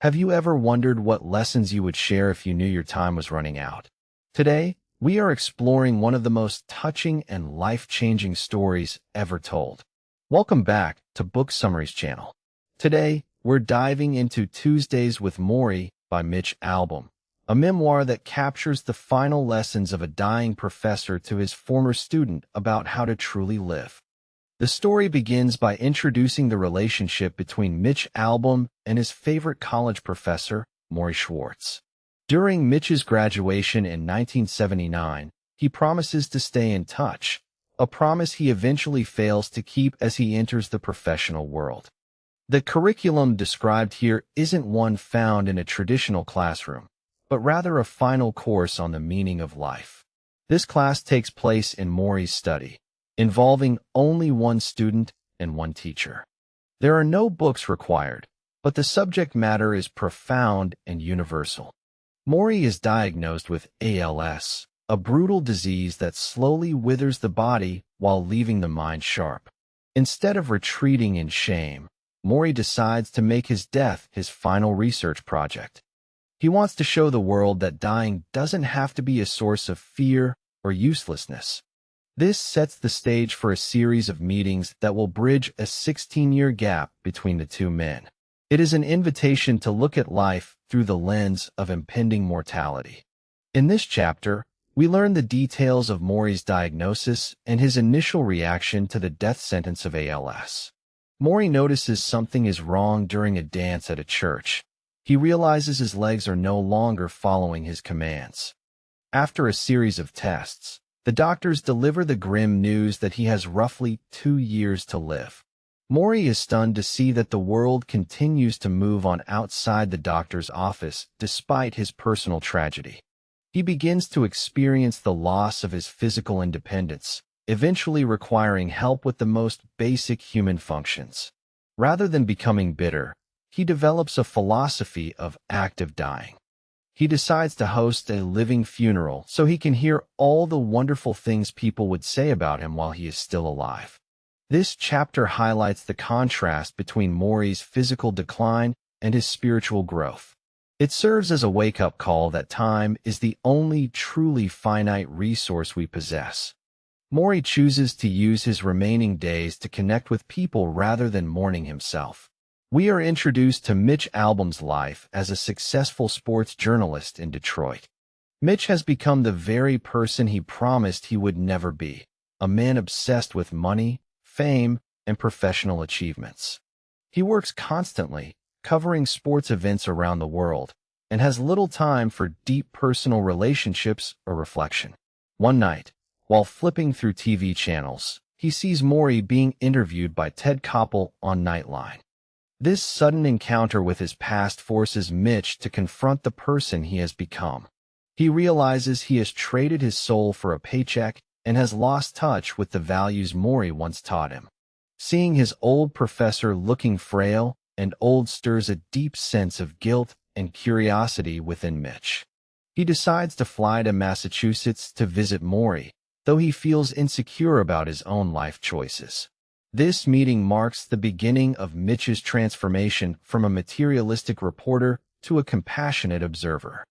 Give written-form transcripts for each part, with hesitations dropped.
Have you ever wondered what lessons you would share if you knew your time was running out? Today, we are exploring one of the most touching and life-changing stories ever told. Welcome back to Book Summaries channel. Today, we're diving into Tuesdays with Morrie by Mitch Albom, a memoir that captures the final lessons of a dying professor to his former student about how to truly live. The story begins by introducing the relationship between Mitch Albom and his favorite college professor, Morrie Schwartz. During Mitch's graduation in 1979, he promises to stay in touch, a promise he eventually fails to keep as he enters the professional world. The curriculum described here isn't one found in a traditional classroom, but rather a final course on the meaning of life. This class takes place in Morrie's study, involving only one student and one teacher. There are no books required, but the subject matter is profound and universal. Morrie is diagnosed with ALS, a brutal disease that slowly withers the body while leaving the mind sharp. Instead of retreating in shame, Morrie decides to make his death his final research project. He wants to show the world that dying doesn't have to be a source of fear or uselessness. This sets the stage for a series of meetings that will bridge a 16-year gap between the two men. It is an invitation to look at life through the lens of impending mortality. In this chapter, we learn the details of Morrie's diagnosis and his initial reaction to the death sentence of ALS. Morrie notices something is wrong during a dance at a church. He realizes his legs are no longer following his commands. After a series of tests, the doctors deliver the grim news that he has roughly 2 years to live. Morrie is stunned to see that the world continues to move on outside the doctor's office despite his personal tragedy. He begins to experience the loss of his physical independence, eventually requiring help with the most basic human functions. Rather than becoming bitter, he develops a philosophy of active dying. He decides to host a living funeral so he can hear all the wonderful things people would say about him while he is still alive. This chapter highlights the contrast between Morrie's physical decline and his spiritual growth. It serves as a wake-up call that time is the only truly finite resource we possess. Morrie chooses to use his remaining days to connect with people rather than mourning himself. We are introduced to Mitch Albom's life as a successful sports journalist in Detroit. Mitch has become the very person he promised he would never be, a man obsessed with money, fame, and professional achievements. He works constantly, covering sports events around the world, and has little time for deep personal relationships or reflection. One night, while flipping through TV channels, he sees Morrie being interviewed by Ted Koppel on Nightline. This sudden encounter with his past forces Mitch to confront the person he has become. He realizes he has traded his soul for a paycheck and has lost touch with the values Morrie once taught him. Seeing his old professor looking frail and old stirs a deep sense of guilt and curiosity within Mitch. He decides to fly to Massachusetts to visit Morrie, though he feels insecure about his own life choices. This meeting marks the beginning of Mitch's transformation from a materialistic reporter to a compassionate observer.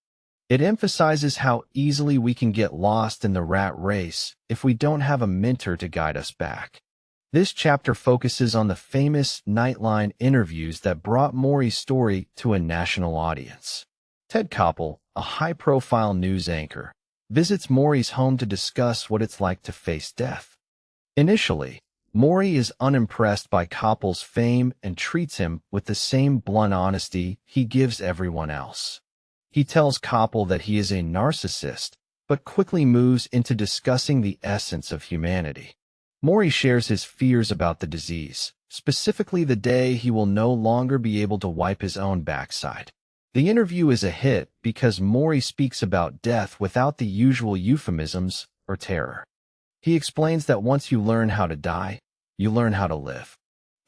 It emphasizes how easily we can get lost in the rat race if we don't have a mentor to guide us back. This chapter focuses on the famous Nightline interviews that brought Morrie's story to a national audience. Ted Koppel, a high-profile news anchor, visits Morrie's home to discuss what it's like to face death. Initially, Morrie is unimpressed by Koppel's fame and treats him with the same blunt honesty he gives everyone else. He tells Koppel that he is a narcissist, but quickly moves into discussing the essence of humanity. Morrie shares his fears about the disease, specifically the day he will no longer be able to wipe his own backside. The interview is a hit because Morrie speaks about death without the usual euphemisms or terror. He explains that once you learn how to die, you learn how to live.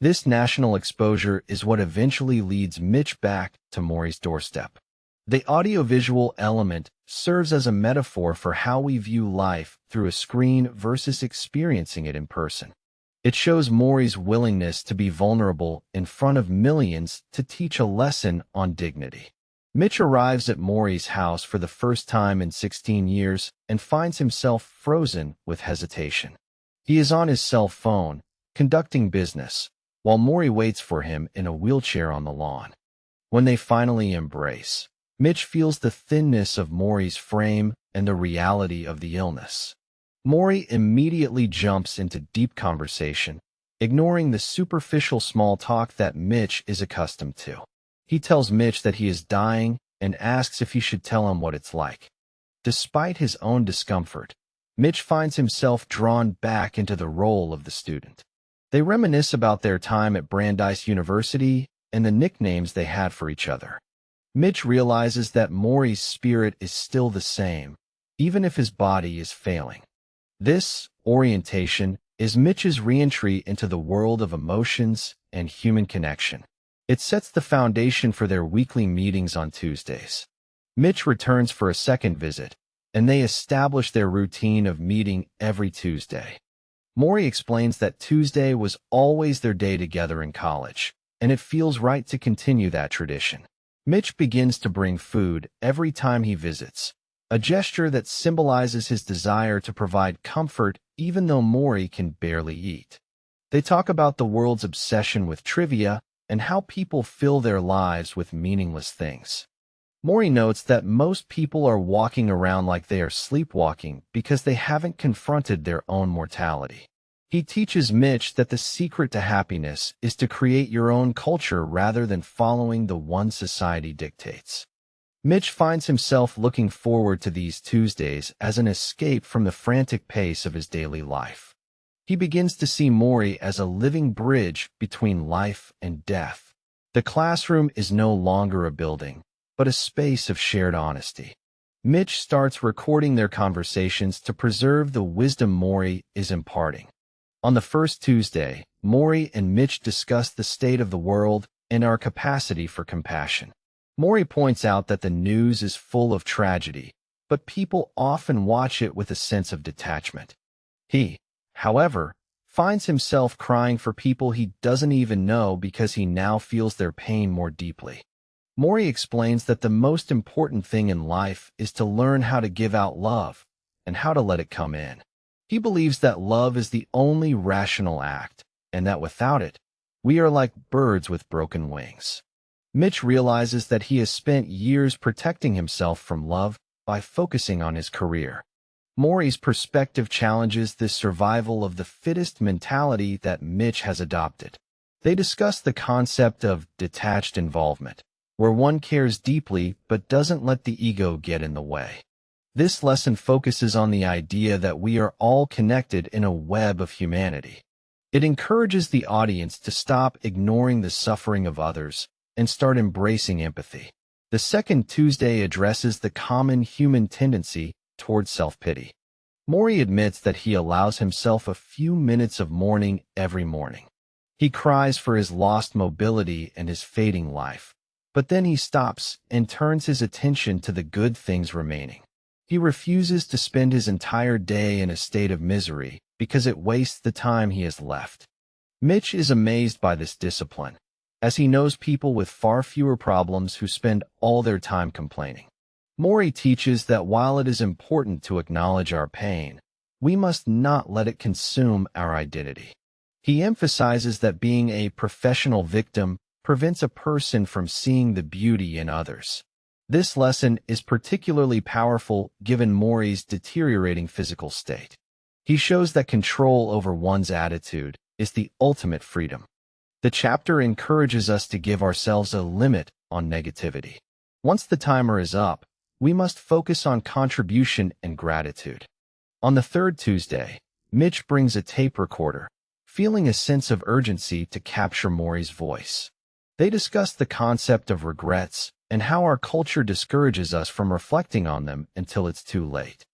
This national exposure is what eventually leads Mitch back to Morrie's doorstep. The audiovisual element serves as a metaphor for how we view life through a screen versus experiencing it in person. It shows Morrie's willingness to be vulnerable in front of millions to teach a lesson on dignity. Mitch arrives at Morrie's house for the first time in 16 years and finds himself frozen with hesitation. He is on his cell phone, conducting business, while Morrie waits for him in a wheelchair on the lawn. When they finally embrace, Mitch feels the thinness of Morrie's frame and the reality of the illness. Morrie immediately jumps into deep conversation, ignoring the superficial small talk that Mitch is accustomed to. He tells Mitch that he is dying and asks if he should tell him what it's like. Despite his own discomfort, Mitch finds himself drawn back into the role of the student. They reminisce about their time at Brandeis University and the nicknames they had for each other. Mitch realizes that Morrie's spirit is still the same, even if his body is failing. This orientation is Mitch's re-entry into the world of emotions and human connection. It sets the foundation for their weekly meetings on Tuesdays. Mitch returns for a second visit, and they establish their routine of meeting every Tuesday. Morrie explains that Tuesday was always their day together in college, and it feels right to continue that tradition. Mitch begins to bring food every time he visits, a gesture that symbolizes his desire to provide comfort even though Morrie can barely eat. They talk about the world's obsession with trivia and how people fill their lives with meaningless things. Morrie notes that most people are walking around like they are sleepwalking because they haven't confronted their own mortality. He teaches Mitch that the secret to happiness is to create your own culture rather than following the one society dictates. Mitch finds himself looking forward to these Tuesdays as an escape from the frantic pace of his daily life. He begins to see Morrie as a living bridge between life and death. The classroom is no longer a building, but a space of shared honesty. Mitch starts recording their conversations to preserve the wisdom Morrie is imparting. On the first Tuesday, Morrie and Mitch discuss the state of the world and our capacity for compassion. Morrie points out that the news is full of tragedy, but people often watch it with a sense of detachment. He, however, finds himself crying for people he doesn't even know because he now feels their pain more deeply. Morrie explains that the most important thing in life is to learn how to give out love and how to let it come in. He believes that love is the only rational act, and that without it, we are like birds with broken wings. Mitch realizes that he has spent years protecting himself from love by focusing on his career. Morrie's perspective challenges this survival of the fittest mentality that Mitch has adopted. They discuss the concept of detached involvement, where one cares deeply but doesn't let the ego get in the way. This lesson focuses on the idea that we are all connected in a web of humanity. It encourages the audience to stop ignoring the suffering of others and start embracing empathy. The second Tuesday addresses the common human tendency toward self-pity. Morrie admits that he allows himself a few minutes of mourning every morning. He cries for his lost mobility and his fading life, but then he stops and turns his attention to the good things remaining. He refuses to spend his entire day in a state of misery because it wastes the time he has left. Mitch is amazed by this discipline, as he knows people with far fewer problems who spend all their time complaining. Morrie teaches that while it is important to acknowledge our pain, we must not let it consume our identity. He emphasizes that being a professional victim prevents a person from seeing the beauty in others. This lesson is particularly powerful given Morrie's deteriorating physical state. He shows that control over one's attitude is the ultimate freedom. The chapter encourages us to give ourselves a limit on negativity. Once the timer is up, we must focus on contribution and gratitude. On the third Tuesday, Mitch brings a tape recorder, feeling a sense of urgency to capture Morrie's voice. They discuss the concept of regrets and how our culture discourages us from reflecting on them until it's too late.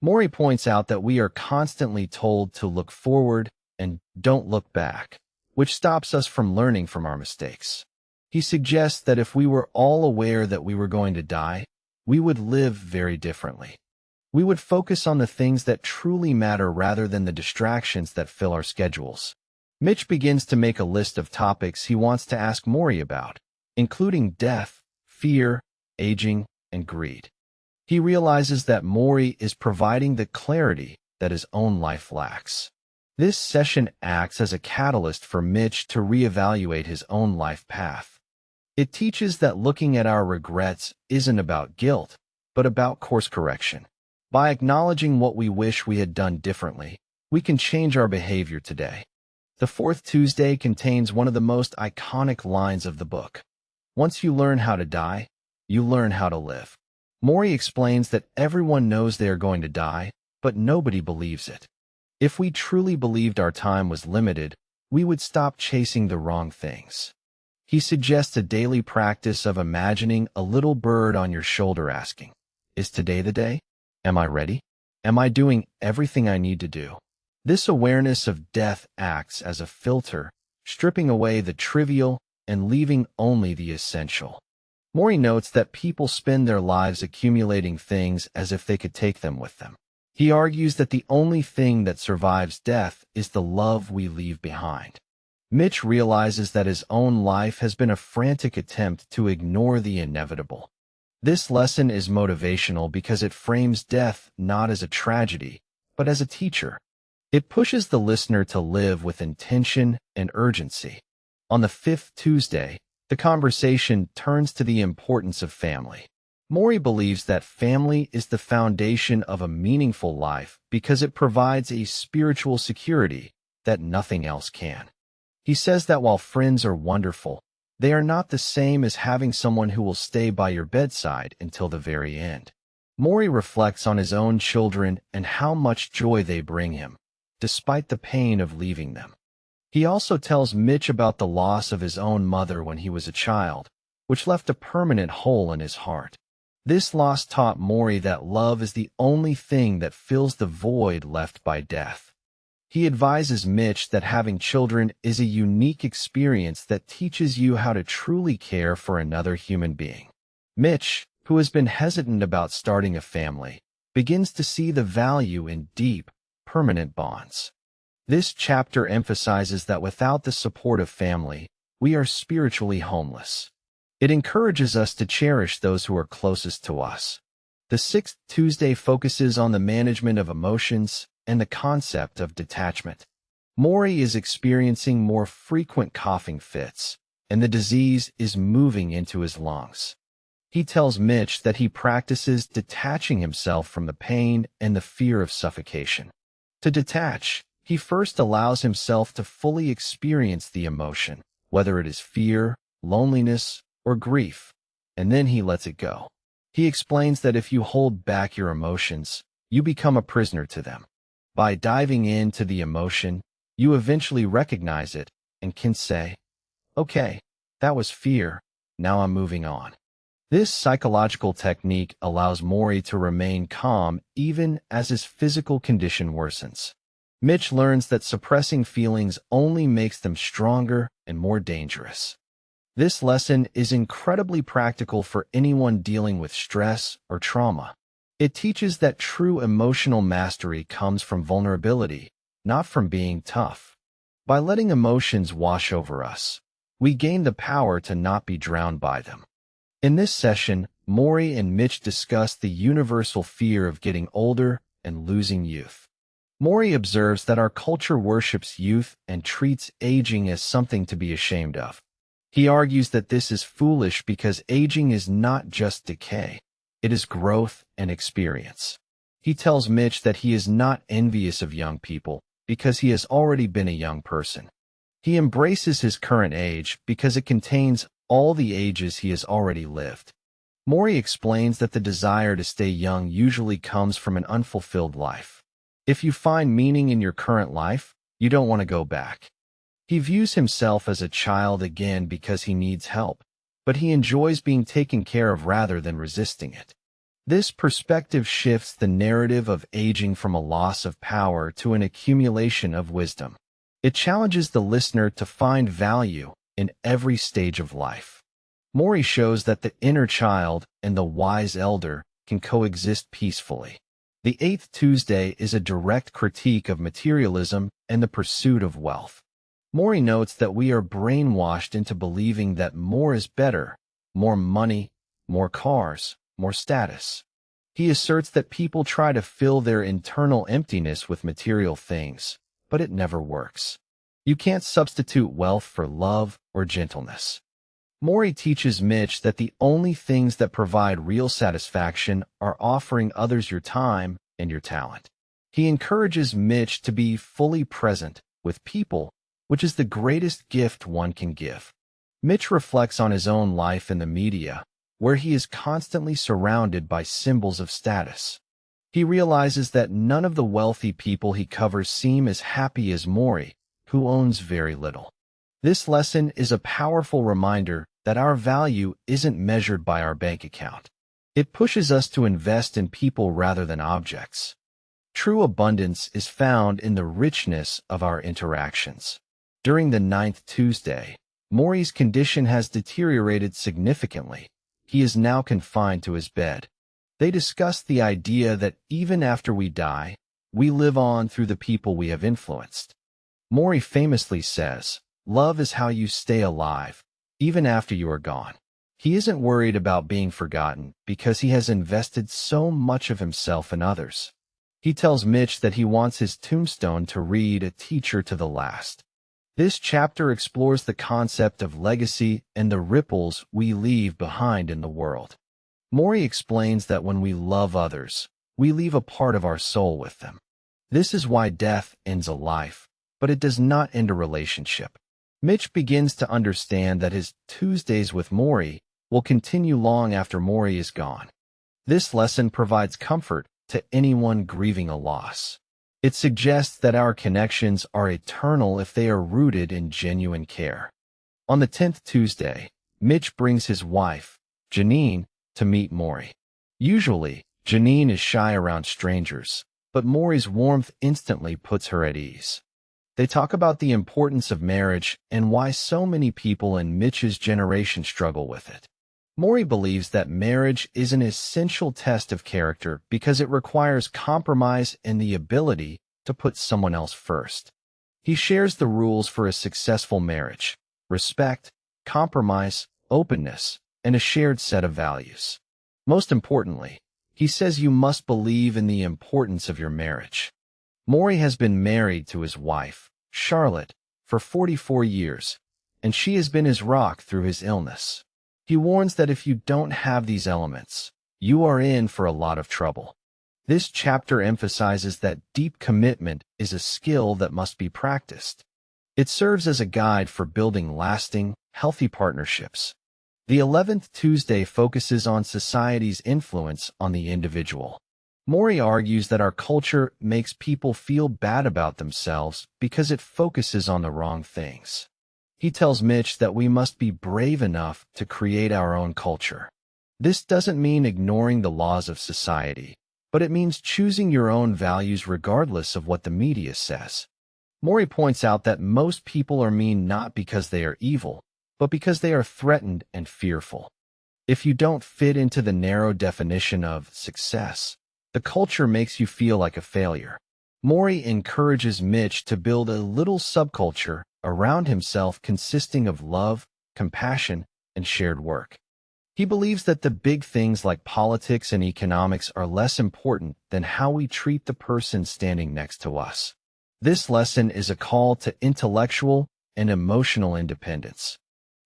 Morrie points out that we are constantly told to look forward and don't look back, which stops us from learning from our mistakes. He suggests that if we were all aware that we were going to die, we would live very differently. We would focus on the things that truly matter rather than the distractions that fill our schedules. Mitch begins to make a list of topics he wants to ask Morrie about, including death, fear, aging, and greed. He realizes that Morrie is providing the clarity that his own life lacks. This session acts as a catalyst for Mitch to reevaluate his own life path. It teaches that looking at our regrets isn't about guilt, but about course correction. By acknowledging what we wish we had done differently, we can change our behavior today. The fourth Tuesday contains one of the most iconic lines of the book. Once you learn how to die, you learn how to live. Morrie explains that everyone knows they are going to die, but nobody believes it. If we truly believed our time was limited, we would stop chasing the wrong things. He suggests a daily practice of imagining a little bird on your shoulder asking, "Is today the day? Am I ready? Am I doing everything I need to do?" This awareness of death acts as a filter, stripping away the trivial and leaving only the essential. Morrie notes that people spend their lives accumulating things as if they could take them with them. He argues that the only thing that survives death is the love we leave behind. Mitch realizes that his own life has been a frantic attempt to ignore the inevitable. This lesson is motivational because it frames death not as a tragedy, but as a teacher. It pushes the listener to live with intention and urgency. On the fifth Tuesday, the conversation turns to the importance of family. Morrie believes that family is the foundation of a meaningful life because it provides a spiritual security that nothing else can. He says that while friends are wonderful, they are not the same as having someone who will stay by your bedside until the very end. Morrie reflects on his own children and how much joy they bring him, despite the pain of leaving them. He also tells Mitch about the loss of his own mother when he was a child, which left a permanent hole in his heart. This loss taught Morrie that love is the only thing that fills the void left by death. He advises Mitch that having children is a unique experience that teaches you how to truly care for another human being. Mitch, who has been hesitant about starting a family, begins to see the value in deep, permanent bonds. This chapter emphasizes that without the support of family, we are spiritually homeless. It encourages us to cherish those who are closest to us. The sixth Tuesday focuses on the management of emotions and the concept of detachment. Morrie is experiencing more frequent coughing fits, and the disease is moving into his lungs. He tells Mitch that he practices detaching himself from the pain and the fear of suffocation. To detach, he first allows himself to fully experience the emotion, whether it is fear, loneliness, or grief, and then he lets it go. He explains that if you hold back your emotions, you become a prisoner to them. By diving into the emotion, you eventually recognize it and can say, "Okay, that was fear, now I'm moving on." This psychological technique allows Morrie to remain calm even as his physical condition worsens. Mitch learns that suppressing feelings only makes them stronger and more dangerous. This lesson is incredibly practical for anyone dealing with stress or trauma. It teaches that true emotional mastery comes from vulnerability, not from being tough. By letting emotions wash over us, we gain the power to not be drowned by them. In this session, Morrie and Mitch discuss the universal fear of getting older and losing youth. Morrie observes that our culture worships youth and treats aging as something to be ashamed of. He argues that this is foolish because aging is not just decay. It is growth and experience. He tells Mitch that he is not envious of young people because he has already been a young person. He embraces his current age because it contains all the ages he has already lived. Morrie explains that the desire to stay young usually comes from an unfulfilled life. If you find meaning in your current life, you don't want to go back. He views himself as a child again because he needs help, but he enjoys being taken care of rather than resisting it. This perspective shifts the narrative of aging from a loss of power to an accumulation of wisdom. It challenges the listener to find value in every stage of life. Morrie shows that the inner child and the wise elder can coexist peacefully. The eighth Tuesday is a direct critique of materialism and the pursuit of wealth. Morrie notes that we are brainwashed into believing that more is better, more money, more cars, more status. He asserts that people try to fill their internal emptiness with material things, but it never works. You can't substitute wealth for love or gentleness. Morrie teaches Mitch that the only things that provide real satisfaction are offering others your time and your talent. He encourages Mitch to be fully present with people, which is the greatest gift one can give. Mitch reflects on his own life in the media, where he is constantly surrounded by symbols of status. He realizes that none of the wealthy people he covers seem as happy as Morrie, who owns very little. This lesson is a powerful reminder that our value isn't measured by our bank account. It pushes us to invest in people rather than objects. True abundance is found in the richness of our interactions. During the 9th Tuesday, Morrie's condition has deteriorated significantly. He is now confined to his bed. They discuss the idea that even after we die, we live on through the people we have influenced. Morrie famously says, "Love is how you stay alive, even after you are gone." He isn't worried about being forgotten because he has invested so much of himself in others. He tells Mitch that he wants his tombstone to read "A teacher to the last." This chapter explores the concept of legacy and the ripples we leave behind in the world. Morrie explains that when we love others, we leave a part of our soul with them. This is why death ends a life, but it does not end a relationship. Mitch begins to understand that his Tuesdays with Morrie will continue long after Morrie is gone. This lesson provides comfort to anyone grieving a loss. It suggests that our connections are eternal if they are rooted in genuine care. On the 10th Tuesday, Mitch brings his wife, Janine, to meet Morrie. Usually, Janine is shy around strangers, but Morrie's warmth instantly puts her at ease. They talk about the importance of marriage and why so many people in Mitch's generation struggle with it. Morrie believes that marriage is an essential test of character because it requires compromise and the ability to put someone else first. He shares the rules for a successful marriage: respect, compromise, openness, and a shared set of values. Most importantly, he says you must believe in the importance of your marriage. Morrie has been married to his wife, Charlotte, for 44 years, and she has been his rock through his illness. He warns that if you don't have these elements, you are in for a lot of trouble. This chapter emphasizes that deep commitment is a skill that must be practiced. It serves as a guide for building lasting, healthy partnerships. The 11th Tuesday focuses on society's influence on the individual. Morrie argues that our culture makes people feel bad about themselves because it focuses on the wrong things. He tells Mitch that we must be brave enough to create our own culture. This doesn't mean ignoring the laws of society, but it means choosing your own values regardless of what the media says. Morrie points out that most people are mean not because they are evil, but because they are threatened and fearful. If you don't fit into the narrow definition of success, the culture makes you feel like a failure. Morrie encourages Mitch to build a little subculture around himself consisting of love, compassion, and shared work. He believes that the big things like politics and economics are less important than how we treat the person standing next to us. This lesson is a call to intellectual and emotional independence.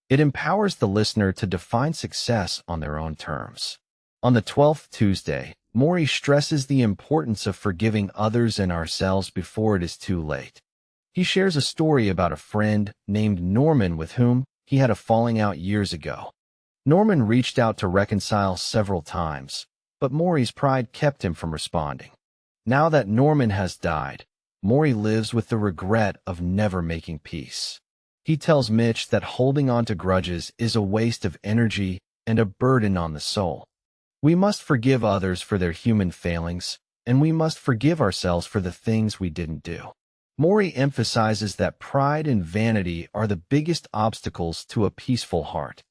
It empowers the listener to define success on their own terms. On the 12th Tuesday, Morrie stresses the importance of forgiving others and ourselves before it is too late. He shares a story about a friend named Norman with whom he had a falling out years ago. Norman reached out to reconcile several times, but Morrie's pride kept him from responding. Now that Norman has died, Morrie lives with the regret of never making peace. He tells Mitch that holding on to grudges is a waste of energy and a burden on the soul. We must forgive others for their human failings, and we must forgive ourselves for the things we didn't do. Morrie emphasizes that pride and vanity are the biggest obstacles to a peaceful heart.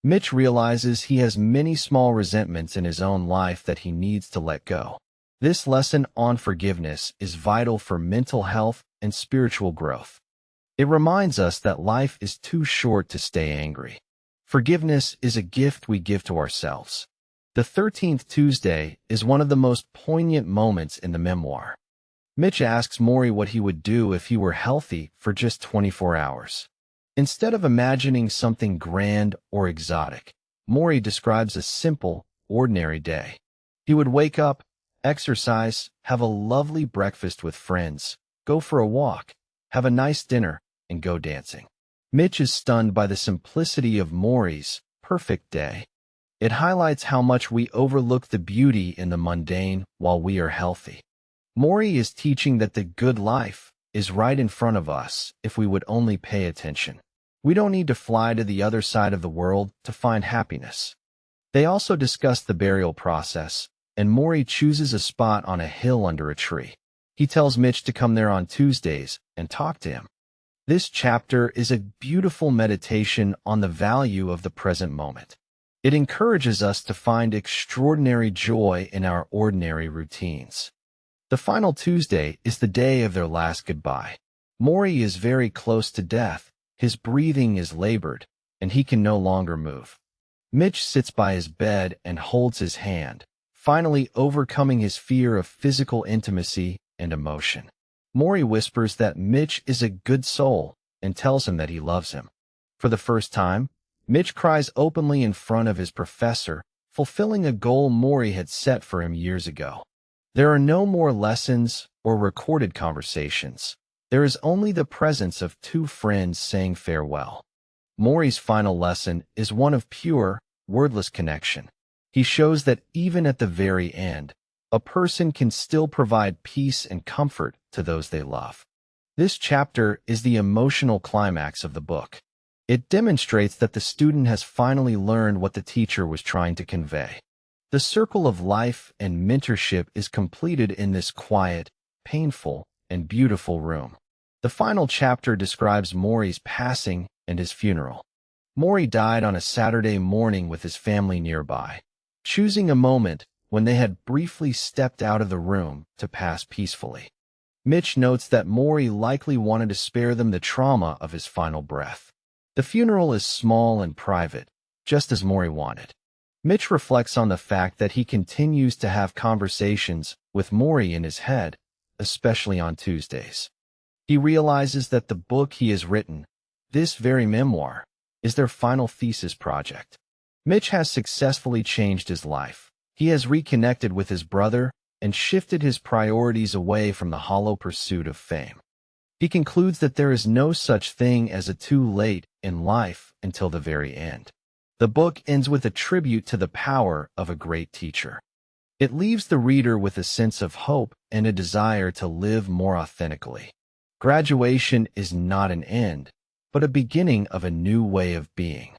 Mitch realizes he has many small resentments in his own life that he needs to let go. This lesson on forgiveness is vital for mental health and spiritual growth. It reminds us that life is too short to stay angry. Forgiveness is a gift we give to ourselves. The 13th Tuesday is one of the most poignant moments in the memoir. Mitch asks Morrie what he would do if he were healthy for just 24 hours. Instead of imagining something grand or exotic, Morrie describes a simple, ordinary day. He would wake up, exercise, have a lovely breakfast with friends, go for a walk, have a nice dinner, and go dancing. Mitch is stunned by the simplicity of Morrie's perfect day. It highlights how much we overlook the beauty in the mundane while we are healthy. Morrie is teaching that the good life is right in front of us if we would only pay attention. We don't need to fly to the other side of the world to find happiness. They also discuss the burial process, and Morrie chooses a spot on a hill under a tree. He tells Mitch to come there on Tuesdays and talk to him. This chapter is a beautiful meditation on the value of the present moment. It encourages us to find extraordinary joy in our ordinary routines. The final Tuesday is the day of their last goodbye. Morrie is very close to death. His breathing is labored, and he can no longer move. Mitch sits by his bed and holds his hand, finally overcoming his fear of physical intimacy and emotion. Morrie whispers that Mitch is a good soul and tells him that he loves him. For the first time, Mitch cries openly in front of his professor, fulfilling a goal Morrie had set for him years ago. There are no more lessons or recorded conversations. There is only the presence of two friends saying farewell. Morrie's final lesson is one of pure, wordless connection. He shows that even at the very end, a person can still provide peace and comfort to those they love. This chapter is the emotional climax of the book. It demonstrates that the student has finally learned what the teacher was trying to convey. The circle of life and mentorship is completed in this quiet, painful, and beautiful room. The final chapter describes Morrie's passing and his funeral. Morrie died on a Saturday morning with his family nearby, choosing a moment when they had briefly stepped out of the room to pass peacefully. Mitch notes that Morrie likely wanted to spare them the trauma of his final breath. The funeral is small and private, just as Morrie wanted. Mitch reflects on the fact that he continues to have conversations with Morrie in his head, especially on Tuesdays. He realizes that the book he has written, this very memoir, is their final thesis project. Mitch has successfully changed his life. He has reconnected with his brother and shifted his priorities away from the hollow pursuit of fame. He concludes that there is no such thing as a too late in life until the very end. The book ends with a tribute to the power of a great teacher. It leaves the reader with a sense of hope and a desire to live more authentically. Graduation is not an end, but a beginning of a new way of being.